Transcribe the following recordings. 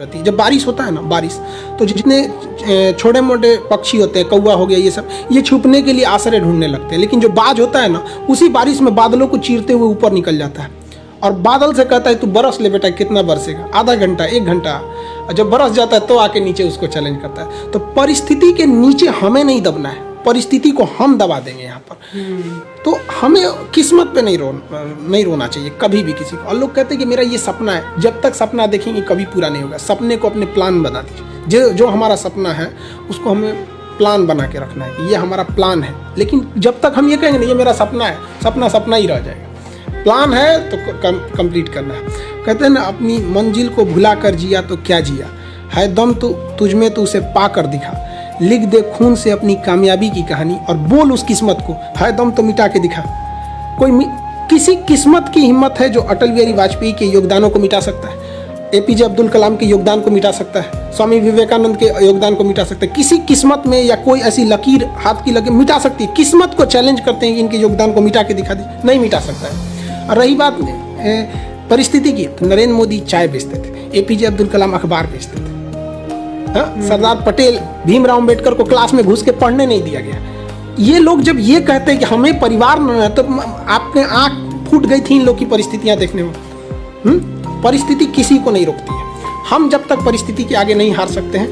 जब बारिश होता है ना, बारिश तो जितने छोटे मोटे पक्षी होते हैं, कौवा हो गया, ये सब, ये छुपने के लिए आश्रय ढूंढने लगते हैं। लेकिन जो बाज होता है ना, उसी बारिश में बादलों को चीरते हुए ऊपर निकल जाता है और बादल से कहता है तू बरस ले बेटा, कितना बरसेगा, आधा घंटा, 1 घंटा। जब बरस जाता है तो आके नीचे उसको चैलेंज करता है। तो परिस्थिति के नीचे हमें नहीं दबना है, परिस्थिति को हम दबा देंगे यहाँ पर। तो हमें किस्मत पे नहीं रोना चाहिए कभी भी किसी को। और लोग कहते हैं कि मेरा ये सपना है, जब तक सपना देखेंगे कभी पूरा नहीं होगा। सपने को अपने प्लान बना दीजिए। जो हमारा सपना है उसको हमें प्लान बना के रखना है कि ये हमारा प्लान है। लेकिन जब तक हम ये कहेंगे नहीं ये मेरा सपना है, सपना सपना ही रह जाएगा। प्लान है तो कंप्लीट करना है। कहते हैं ना, अपनी मंजिल को भुला कर जिया तो क्या जिया, है दम तो तुझमें तो उसे पा कर दिखा, लिख दे खून से अपनी कामयाबी की कहानी और बोल उस किस्मत को, है दम तो मिटा के दिखा। किसी किस्मत की हिम्मत है जो अटल बिहारी वाजपेयी के योगदानों को मिटा सकता है, एपीजे अब्दुल कलाम के योगदान को मिटा सकता है, स्वामी विवेकानंद के योगदान को मिटा सकता है। किसी किस्मत में या कोई ऐसी लकीर, हाथ की लकीर मिटा सकती है। किस्मत को चैलेंज करते हैं कि इनके योगदान को मिटा के दिखा दी, नहीं मिटा सकता है। और रही बात परिस्थिति की, तो नरेंद्र मोदी चाय बेचते थे, एपीजे अब्दुल कलाम अखबार बेचते थे। सरदार पटेल, भीमराव अंबेडकर को क्लास में घुस के पढ़ने नहीं दिया गया। ये लोग जब ये कहते हैं कि हमें परिवार न है, तो आपने आंख फूट गई थी इन लोग की परिस्थितियां देखने में। परिस्थिति किसी को नहीं रोकती है। हम जब तक परिस्थिति के आगे नहीं हार सकते हैं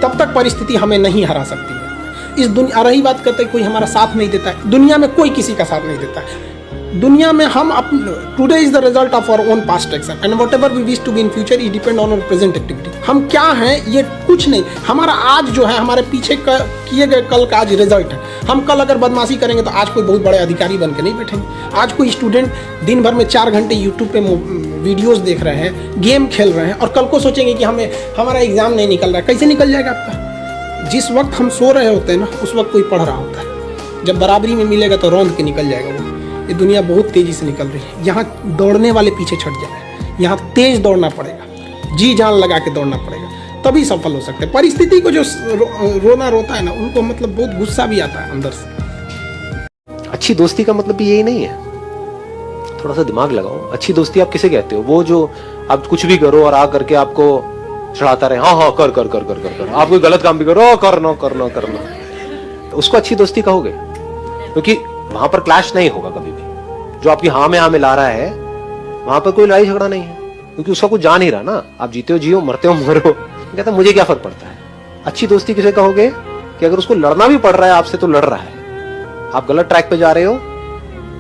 तब तक परिस्थिति हमें नहीं हरा सकती है। इस दुनिया, रही बात करते कोई हमारा साथ नहीं देता है, दुनिया में कोई किसी का साथ नहीं देता है। दुनिया में हम today is the result of our own past action and whatever we wish to be in future is depend on our present activity. हम क्या हैं ये कुछ नहीं, हमारा आज जो है हमारे पीछे किए गए कल का आज रिजल्ट है। हम कल अगर बदमाशी करेंगे तो आज कोई बहुत बड़े अधिकारी बन के नहीं बैठेंगे। आज कोई स्टूडेंट दिन भर में 4 घंटे यूट्यूब पे वीडियोस देख रहे हैं, गेम खेल रहे हैं, और कल को सोचेंगे कि हमारा एग्जाम नहीं निकल रहा है। कैसे निकल जाएगा आपका? जिस वक्त हम सो रहे होते हैं ना, उस वक्त कोई पढ़ रहा होता है। जब बराबरी में मिलेगा तो रौंद के निकल जाएगा वो। ये दुनिया बहुत तेजी से निकल रही है। यहाँ दौड़ने वाले पीछे छट जाए, यहाँ तेज दौड़ना पड़ेगा, जी जान लगा के दौड़ना पड़ेगा, तभी सफल हो सकते हैं। परिस्थिति को जो रोना रोता है ना, उनको मतलब बहुत गुस्सा भी आता है अंदर से। अच्छी दोस्ती का मतलब भी यही नहीं है। थोड़ा सा दिमाग लगाओ। अच्छी दोस्ती आप किसे कहते हो? वो जो आप कुछ भी करो और आ करके आपको चढ़ाता रहे, हाँ हाँ कर कर कर कर कर कर, आप कोई गलत काम भी करो, करना करना करना, उसको अच्छी दोस्ती कहोगे? क्योंकि वहां पर क्लैश नहीं होगा कभी भी। जो आपकी हाँ में हाँ मिला रहा है, वहां पर कोई लड़ाई झगड़ा नहीं है, क्योंकि उसका कुछ जान ही रहा ना। आप जीते हो जियो, मरते हो मरो, कहता मुझे क्या फर्क पड़ता है। अच्छी दोस्ती किसे कहोगे? कि अगर उसको लड़ना भी पड़ रहा है आपसे तो लड़ रहा है। आप गलत ट्रैक पे जा रहे हो,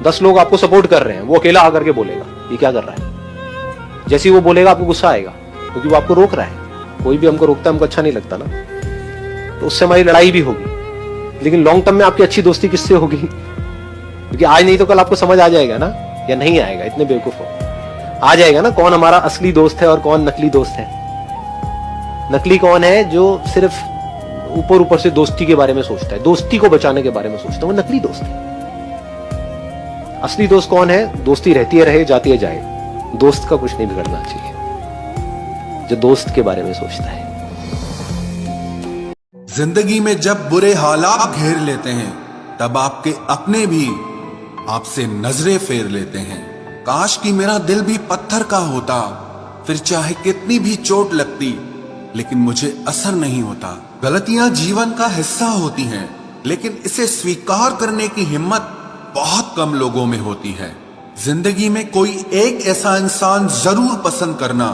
10 लोग आपको सपोर्ट कर रहे हैं, वो अकेला आकर के बोलेगा ये क्या कर रहा है। जैसे ही वो बोलेगा आपको गुस्सा आएगा, क्योंकि वो आपको रोक रहा है। कोई भी हमको रोकता है, हमको अच्छा नहीं लगता ना, तो उससे हमारी लड़ाई भी होगी। लेकिन लॉन्ग टर्म में आपकी अच्छी दोस्ती किससे होगी? क्योंकि आज नहीं तो कल आपको समझ आ जाएगा ना, या नहीं आएगा, इतने बेवकूफ हो, आ जाएगा ना कौन हमारा असली दोस्त है और कौन नकली दोस्त है। नकली कौन है? जो सिर्फ ऊपर ऊपर से दोस्ती के बारे में सोचता है, दोस्ती को बचाने के बारे में सोचता है, वो नकली दोस्त है। असली दोस्त कौन है? दोस्ती रहती है, रहे, जाती है, जाए, दोस्त का कुछ नहीं बिगड़ना चाहिए, जो दोस्त के बारे में सोचता है। जिंदगी में जब बुरे हालात घेर लेते हैं, तब आपके अपने भी आपसे नजरें फेर लेते हैं। काश कि मेरा दिल भी पत्थर का होता, फिर चाहे कितनी भी चोट लगती, लेकिन मुझे असर नहीं होता। गलतियां जीवन का हिस्सा होती हैं, लेकिन इसे स्वीकार करने की हिम्मत बहुत कम लोगों में होती है। जिंदगी में कोई एक ऐसा इंसान जरूर पसंद करना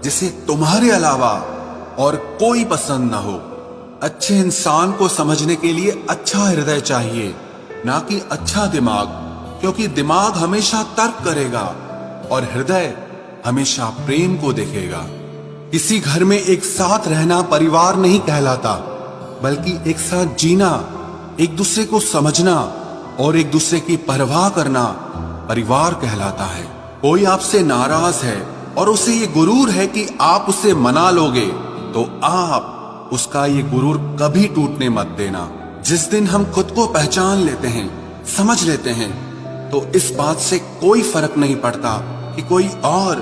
जिसे तुम्हारे अलावा और कोई पसंद ना हो। अच्छे इंसान को समझने के लिए अच्छा हृदय चाहिए, ना कि अच्छा दिमाग, क्योंकि दिमाग हमेशा तर्क करेगा और हृदय हमेशा प्रेम को देखेगा। किसी घर में एक साथ रहना परिवार नहीं कहलाता, बल्कि एक साथ जीना, एक दूसरे को समझना और एक दूसरे की परवाह करना परिवार कहलाता है। कोई आपसे नाराज है और उसे ये गुरूर है कि आप उसे मना लोगे, तो आप उसका ये गुरूर कभी टूटने मत देना। जिस दिन हम खुद को पहचान लेते हैं, समझ लेते हैं, तो इस बात से कोई फर्क नहीं पड़ता कि कोई और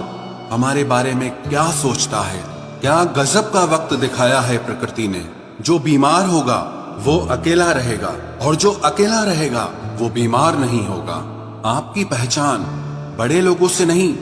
हमारे बारे में क्या सोचता है। क्या गजब का वक्त दिखाया है प्रकृति ने। जो बीमार होगा वो अकेला रहेगा, और जो अकेला रहेगा वो बीमार नहीं होगा। आपकी पहचान बड़े लोगों से नहीं,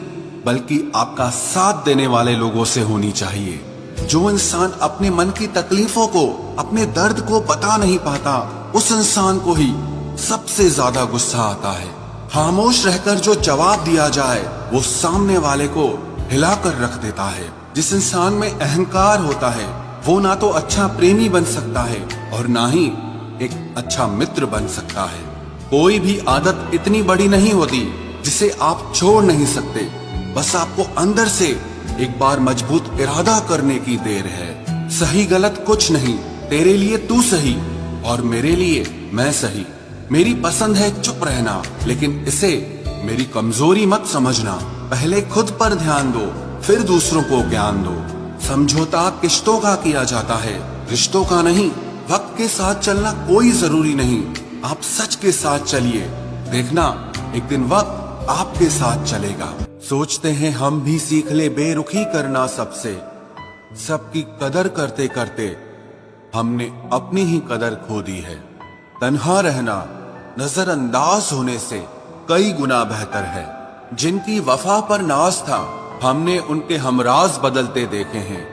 बल्कि आपका साथ देने वाले लोगों से होनी चाहिए। जो इंसान अपने मन की तकलीफों को, अपने दर्द को बता नहीं पाता, उस इंसान को ही सबसे ज्यादा गुस्सा आता है। खामोश रहकर जो जवाब दिया जाए वो सामने वाले को हिलाकर रख देता है। जिस इंसान में अहंकार होता है वो ना तो अच्छा प्रेमी बन सकता है और ना ही एक अच्छा मित्र बन सकता है। कोई भी आदत इतनी बड़ी नहीं होती जिसे आप छोड़ नहीं सकते, बस आपको अंदर से एक बार मजबूत इरादा करने की देर है। सही गलत कुछ नहीं, तेरे लिए तू सही और मेरे लिए मैं सही। मेरी पसंद है चुप रहना, लेकिन इसे मेरी कमजोरी मत समझना। पहले खुद पर ध्यान दो, फिर दूसरों को ज्ञान दो। समझौता किश्तों का किया जाता है, रिश्तों का नहीं। वक्त के साथ चलना कोई जरूरी नहीं, आप सच के साथ चलिए, देखना एक दिन वक्त आपके साथ चलेगा। सोचते हैं हम भी सीख ले बेरुखी करना सबसे, सबकी कदर करते करते हमने अपनी ही कदर खो दी है। तन्हा रहना नजरअंदाज होने से कई गुना बेहतर है। जिनकी वफा पर नाज था हमने उनके हमराज बदलते देखे हैं,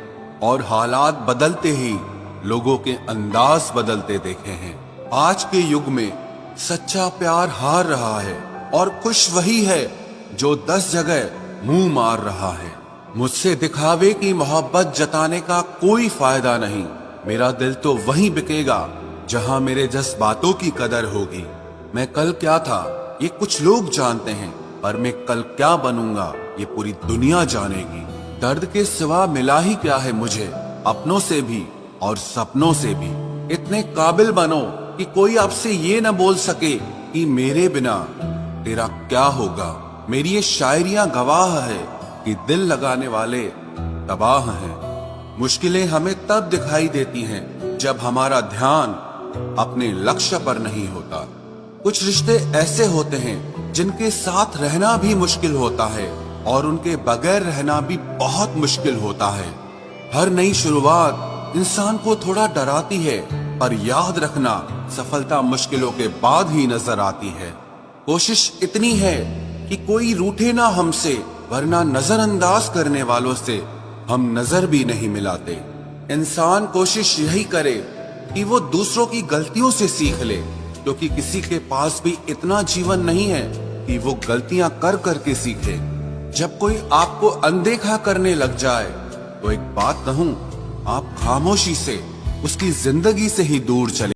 और हालात बदलते ही लोगों के अंदाज बदलते देखे हैं। आज के युग में सच्चा प्यार हार रहा है और खुश वही है जो 10 जगह मुंह मार रहा है। मुझसे दिखावे की मोहब्बत जताने का कोई फायदा नहीं। मेरा दिल तो वहीं बिकेगा जहां मेरे जज्बातों की कदर होगी। मैं कल क्या था ये कुछ लोग जानते हैं, पर मैं कल क्या बनूंगा ये पूरी दुनिया जानेगी। दर्द के सिवा मिला ही क्या है मुझे, अपनों से भी और सपनों से भी। इतने काबिल बनो कि कोई आपसे ये न बोल सके कि मेरे बिना तेरा क्या होगा। मेरी ये शायरियां गवाह है कि दिल लगाने वाले तबाह हैं। मुश्किलें हमें तब दिखाई देती हैं जब हमारा ध्यान अपने लक्ष्य पर नहीं होता। कुछ रिश्ते ऐसे होते हैं जिनके साथ रहना भी मुश्किल होता है और उनके बगैर रहना भी बहुत मुश्किल होता है। हर नई शुरुआत इंसान को थोड़ा डराती है, पर याद रखना सफलता मुश्किलों के बाद ही नजर आती है। कोशिश इतनी है कि कोई रूठे ना हमसे, वरना नजरअंदाज करने वालों से हम नजर भी नहीं मिलाते। इंसान कोशिश यही करे कि वो दूसरों की गलतियों से सीख ले, क्योंकि किसी के पास भी इतना जीवन नहीं है कि वो गलतियां कर करके सीखे। जब कोई आपको अनदेखा करने लग जाए तो एक बात कहूं, आप खामोशी से उसकी जिंदगी से ही दूर चले।